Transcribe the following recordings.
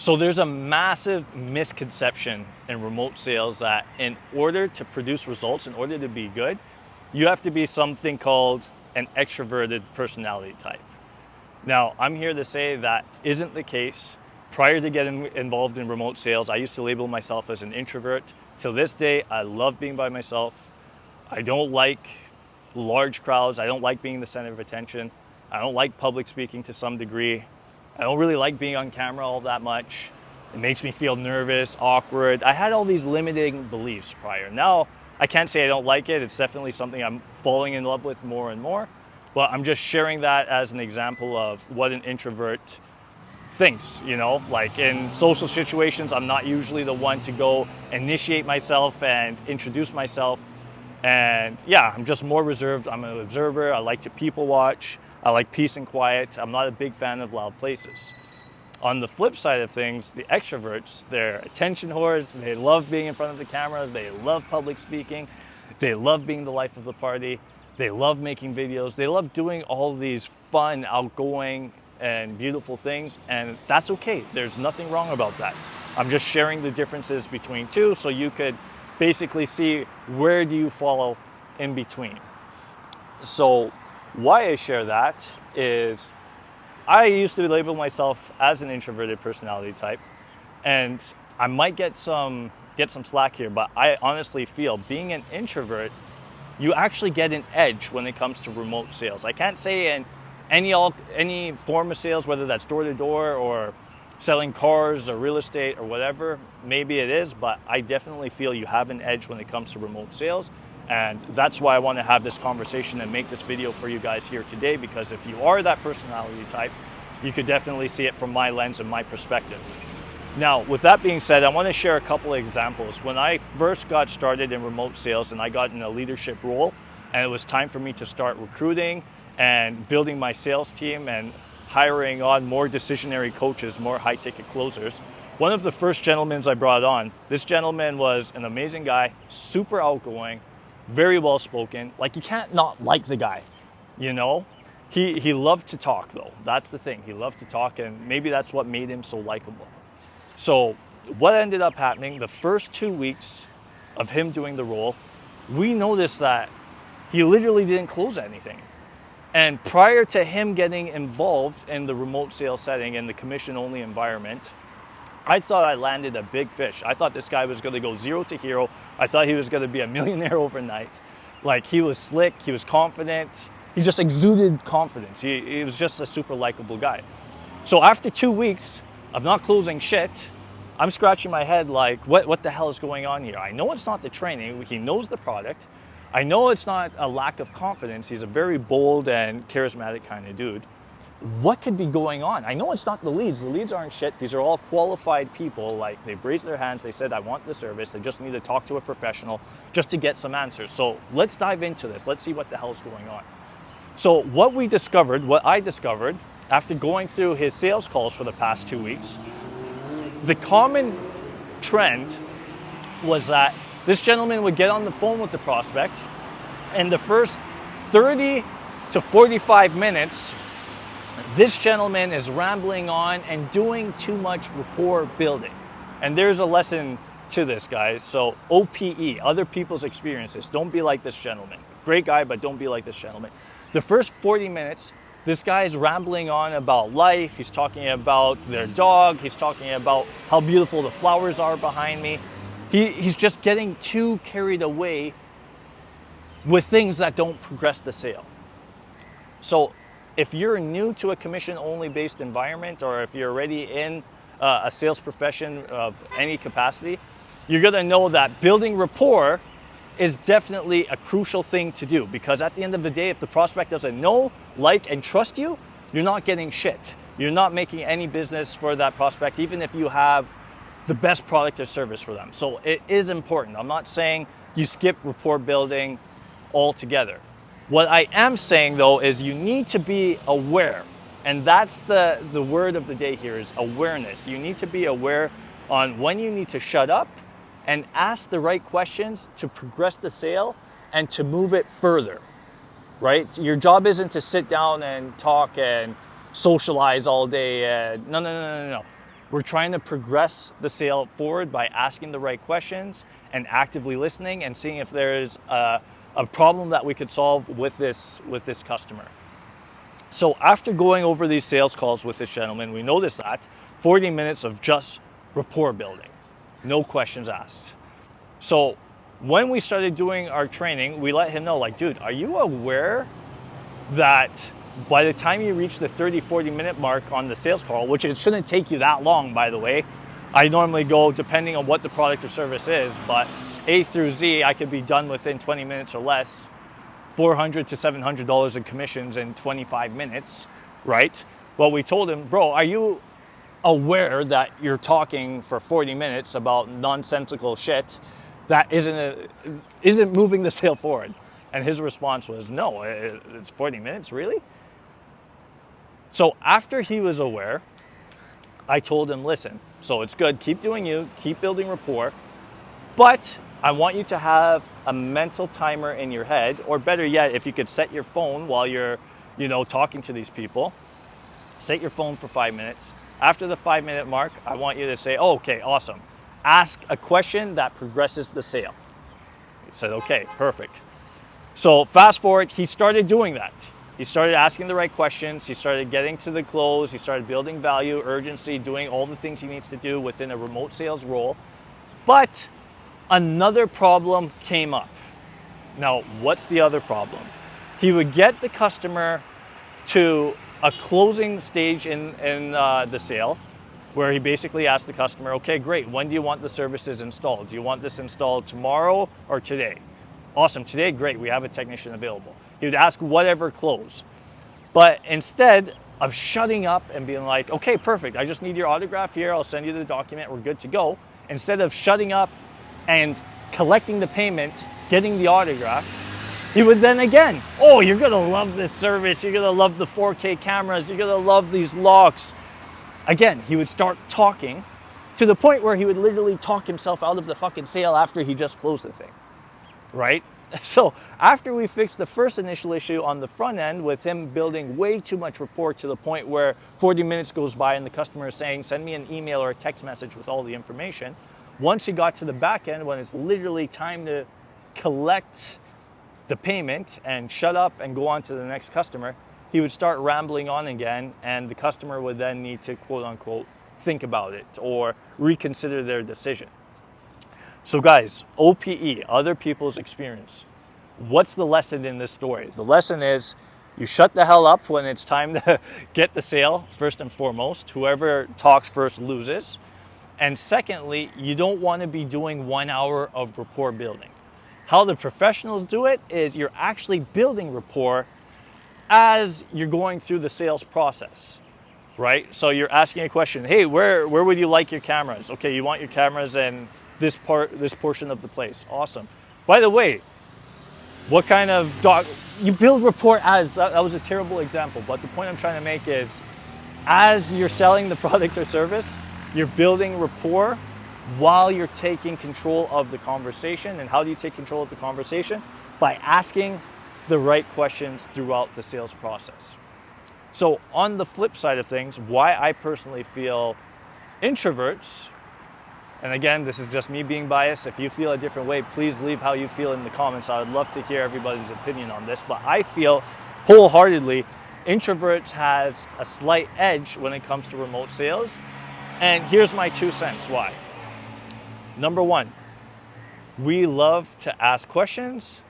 So there's a massive misconception in remote sales that in order to produce results, in order to be good, you have to be something called an extroverted personality type. Now, I'm here to say that isn't the case. Prior to getting involved in remote sales, I used to label myself as an introvert. Till this day, I love being by myself. I don't like large crowds. I don't like being the center of attention. I don't like public speaking to some degree. I don't really like being on camera all that much. It makes me feel nervous, awkward. I had all these limiting beliefs prior. Now, I can't say I don't like it. It's definitely something I'm falling in love with more and more. But I'm just sharing that as an example of what an introvert thinks, you know? Like in social situations, I'm not usually the one to go initiate myself and introduce myself. And yeah, I'm just more reserved. I'm an observer. I like to people watch. I like peace and quiet. I'm not a big fan of loud places. On the flip side of things, the extroverts, they're attention whores. They love being in front of the cameras. They love public speaking. They love being the life of the party. They love making videos. They love doing all these fun, outgoing, and beautiful things. And that's okay. There's nothing wrong about that. I'm just sharing the differences between two so you could basically see where do you fall in between. So why I share that is I used to label myself as an introverted personality type, and I might get some slack here, but I honestly feel being an introvert, you actually get an edge when it comes to remote sales. I can't say in any form of sales, whether that's door to door or selling cars or real estate or whatever, maybe it is, but I definitely feel you have an edge when it comes to remote sales. And that's why I want to have this conversation and make this video for you guys here today, because if you are that personality type, you could definitely see it from my lens and my perspective. Now, with that being said, I want to share a couple of examples. When I first got started in remote sales and I got in a leadership role, and it was time for me to start recruiting and building my sales team and hiring on more decisionary coaches, more high-ticket closers, one of the first gentlemen I brought on, this gentleman was an amazing guy, super outgoing, very well spoken. Like, you can't not like the guy, you know? He loved to talk though. That's the thing. He loved to talk, and maybe that's what made him so likable. So what ended up happening, the first 2 weeks of him doing the role, we noticed that he literally didn't close anything. And prior to him getting involved in the remote sales setting in the commission-only environment, I thought I landed a big fish. I thought this guy was gonna go zero to hero. I thought he was gonna be a millionaire overnight. Like, he was slick, he was confident. He just exuded confidence. He was just a super likable guy. So after 2 weeks of not closing shit, I'm scratching my head like, what the hell is going on here? I know it's not the training. He knows the product. I know it's not a lack of confidence. He's a very bold and charismatic kind of dude. What could be going on? I know it's not the leads. The leads aren't shit. These are all qualified people. Like, they've raised their hands. They said, I want the service. They just need to talk to a professional just to get some answers. So let's dive into this. Let's see what the hell is going on. So what I discovered after going through his sales calls for the past 2 weeks, the common trend was that this gentleman would get on the phone with the prospect, and the first 30 to 45 minutes, this gentleman is rambling on and doing too much rapport building. And there's a lesson to this, guys. So OPE, other people's experiences. Don't be like this gentleman. Great guy, but don't be like this gentleman. The first 40 minutes, this guy is rambling on about life. He's talking about their dog. He's talking about how beautiful the flowers are behind me. He's just getting too carried away with things that don't progress the sale. So if you're new to a commission-only based environment, or if you're already in a sales profession of any capacity, you're gonna know that building rapport is definitely a crucial thing to do, because at the end of the day, if the prospect doesn't know, like, and trust you, you're not getting shit. You're not making any business for that prospect, even if you have the best product or service for them. So it is important. I'm not saying you skip rapport building altogether. What I am saying though is you need to be aware. And that's the word of the day here, is awareness. You need to be aware on when you need to shut up and ask the right questions to progress the sale and to move it further, right? Your job isn't to sit down and talk and socialize all day. No. We're trying to progress the sale forward by asking the right questions and actively listening and seeing if there's a problem that we could solve with this customer. So after going over these sales calls with this gentleman, we noticed that 40 minutes of just rapport building, no questions asked. So when we started doing our training, we let him know, like, dude, are you aware that by the time you reach the 30-40 minute mark on the sales call, which it shouldn't take you that long, by the way. I normally go, depending on what the product or service is, but A through Z, I could be done within 20 minutes or less. $400 to $700 in commissions in 25 minutes, right? Well, we told him, bro, are you aware that you're talking for 40 minutes about nonsensical shit that isn't moving the sale forward? And his response was, no, it's 40 minutes, really? So after he was aware, I told him, listen, so it's good, keep doing you, keep building rapport, but I want you to have a mental timer in your head, or better yet, if you could set your phone while you're, talking to these people, set your phone for 5 minutes. After the 5-minute mark, I want you to say, oh, okay, awesome. Ask a question that progresses the sale. He said, okay, perfect. So fast forward, he started doing that. He started asking the right questions. He started getting to the close. He started building value, urgency, doing all the things he needs to do within a remote sales role. But another problem came up. Now, what's the other problem? He would get the customer to a closing stage in the sale, where he basically asked the customer, okay, great, when do you want the services installed? Do you want this installed tomorrow or today? Awesome, today, great, we have a technician available. He would ask whatever close. But instead of shutting up and being like, okay, perfect, I just need your autograph here, I'll send you the document, we're good to go. Instead of shutting up and collecting the payment, getting the autograph, he would then again, oh, you're gonna love this service, you're gonna love the 4K cameras, you're gonna love these locks. Again, he would start talking to the point where he would literally talk himself out of the fucking sale after he just closed the thing, right? So after we fixed the first initial issue on the front end with him building way too much rapport to the point where 40 minutes goes by and the customer is saying, send me an email or a text message with all the information. Once he got to the back end, when it's literally time to collect the payment and shut up and go on to the next customer, he would start rambling on again, and the customer would then need to, quote unquote, think about it or reconsider their decision. So guys, OPE, other people's experience. What's the lesson in this story? The lesson is you shut the hell up when it's time to get the sale, first and foremost. Whoever talks first loses. And secondly, you don't want to be doing 1 hour of rapport building. How the professionals do it is you're actually building rapport as you're going through the sales process, right? So you're asking a question, hey, where would you like your cameras? Okay, you want your cameras in this portion of the place. Awesome. By the way, what kind of dog, you build rapport as, that was a terrible example, but the point I'm trying to make is as you're selling the product or service, you're building rapport while you're taking control of the conversation. And how do you take control of the conversation? By asking the right questions throughout the sales process. So on the flip side of things, why I personally feel introverts, and again, this is just me being biased. If you feel a different way, please leave how you feel in the comments. I would love to hear everybody's opinion on this, but I feel wholeheartedly introverts has a slight edge when it comes to remote sales. And here's my 2 cents why. Number one, we love to ask questions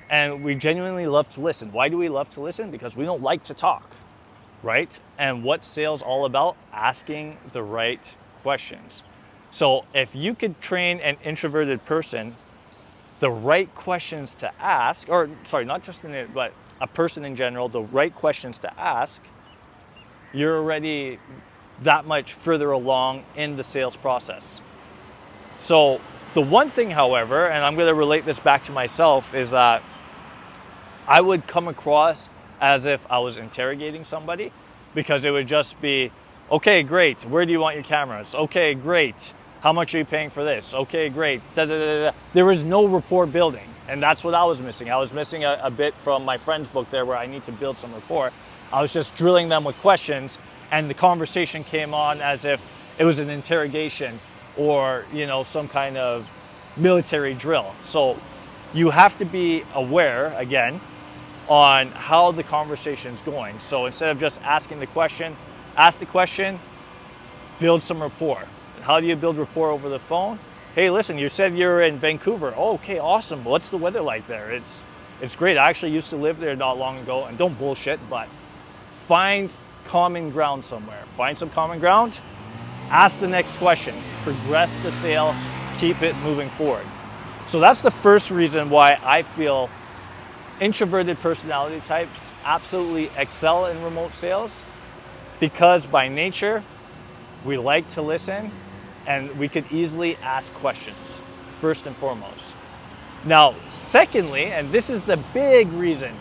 and we genuinely love to listen. Why do we love to listen? Because we don't like to talk, right? And what's sales all about? Asking the right questions. So if you could train an introverted person the right questions to ask, or sorry, not just in it, but a person in general, the right questions to ask, you're already that much further along in the sales process. So the one thing, however, and I'm going to relate this back to myself, is that I would come across as if I was interrogating somebody, because it would just be, okay, great, where do you want your cameras? Okay, great, how much are you paying for this? Okay, great, da, da, da, da. There was no rapport building, and that's what I was missing. I was missing a bit from my friend's book there where I need to build some rapport. I was just drilling them with questions, and the conversation came on as if it was an interrogation or, you know, some kind of military drill. So you have to be aware, again, on how the conversation's going. So instead of just asking the question, ask the question, build some rapport. How do you build rapport over the phone? Hey, listen, you said you're in Vancouver. Oh, okay, awesome. What's the weather like there? It's great. I actually used to live there not long ago, and don't bullshit, but find common ground somewhere. Find some common ground, ask the next question, progress the sale, keep it moving forward. So that's the first reason why I feel introverted personality types absolutely excel in remote sales, because by nature, we like to listen and we could easily ask questions, first and foremost. Now, secondly, and this is the big reason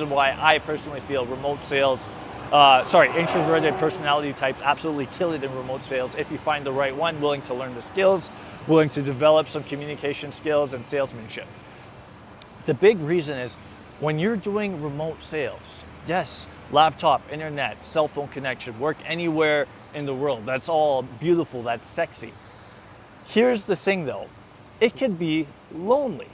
why I personally feel introverted personality types absolutely kill it in remote sales if you find the right one, willing to learn the skills, willing to develop some communication skills and salesmanship. The big reason is when you're doing remote sales, yes, laptop, internet, cell phone connection, work anywhere in the world. That's all beautiful, that's sexy. Here's the thing though, it could be lonely.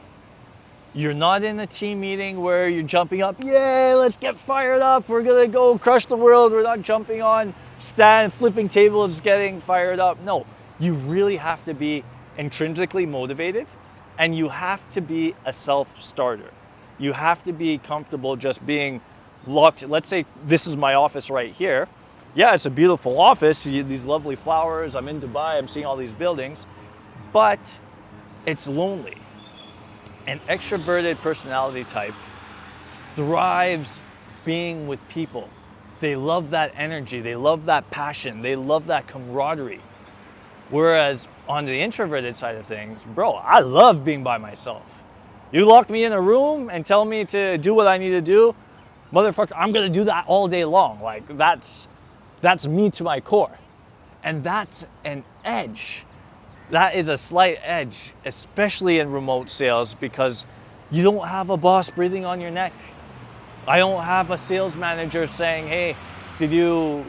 You're not in a team meeting where you're jumping up, yay, let's get fired up, we're gonna go crush the world. We're not jumping on stand, flipping tables, getting fired up. No, you really have to be intrinsically motivated, and you have to be a self-starter. You have to be comfortable just being locked. Let's say this is my office right here. Yeah, it's a beautiful office, these lovely flowers, I'm in Dubai, I'm seeing all these buildings, but it's lonely. An extroverted personality type thrives being with people. They love that energy, they love that passion, they love that camaraderie. Whereas on the introverted side of things, bro, I love being by myself. You lock me in a room and tell me to do what I need to do, motherfucker, I'm gonna do that all day long. Like that's me to my core. And that's an edge. That is a slight edge, especially in remote sales, because you don't have a boss breathing on your neck. I don't have a sales manager saying, hey, did you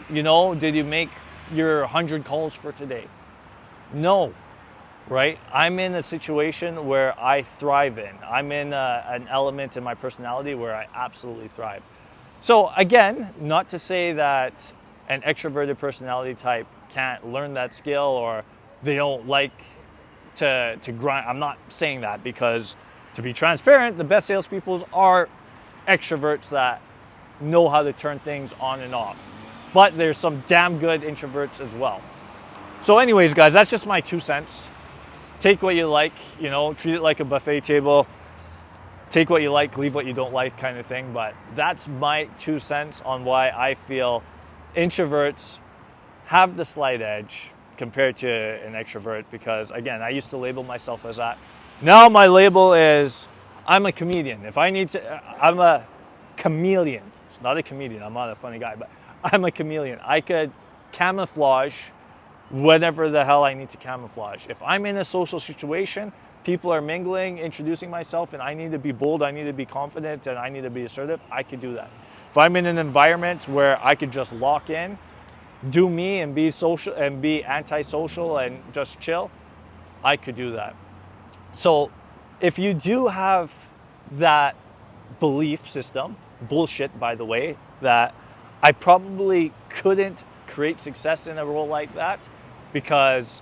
make your 100 calls for today? No, right? I'm in a situation where I thrive in. I'm in an element in my personality where I absolutely thrive. So again, not to say that an extroverted personality type can't learn that skill or they don't like to grind. I'm not saying that, because to be transparent, the best salespeople are extroverts that know how to turn things on and off. But there's some damn good introverts as well. So anyways, guys, that's just my 2 cents. Take what you like, you know, treat it like a buffet table. Take what you like, leave what you don't like kind of thing. But that's my 2 cents on why I feel introverts have the slight edge compared to an extrovert, because again, I used to label myself as that. Now my label is I'm a comedian. If I need to, I'm a chameleon. It's not a comedian, I'm not a funny guy, but I'm a chameleon. I could camouflage whatever the hell I need to camouflage. If I'm in a social situation, people are mingling, introducing myself, and I need to be bold, I need to be confident, and I need to be assertive, I could do that. If I'm in an environment where I could just lock in, do me and be social and be antisocial and just chill, I could do that. So if you do have that belief system, bullshit by the way, that I probably couldn't create success in a role like that because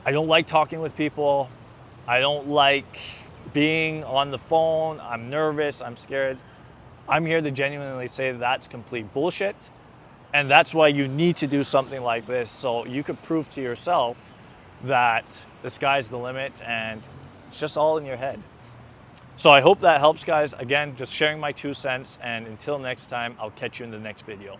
I don't like talking with people, I don't like being on the phone, I'm nervous, I'm scared, I'm here to genuinely say that's complete bullshit. And that's why you need to do something like this, so you could prove to yourself that the sky's the limit and it's just all in your head. So I hope that helps, guys. Again, just sharing my 2 cents, and until next time, I'll catch you in the next video.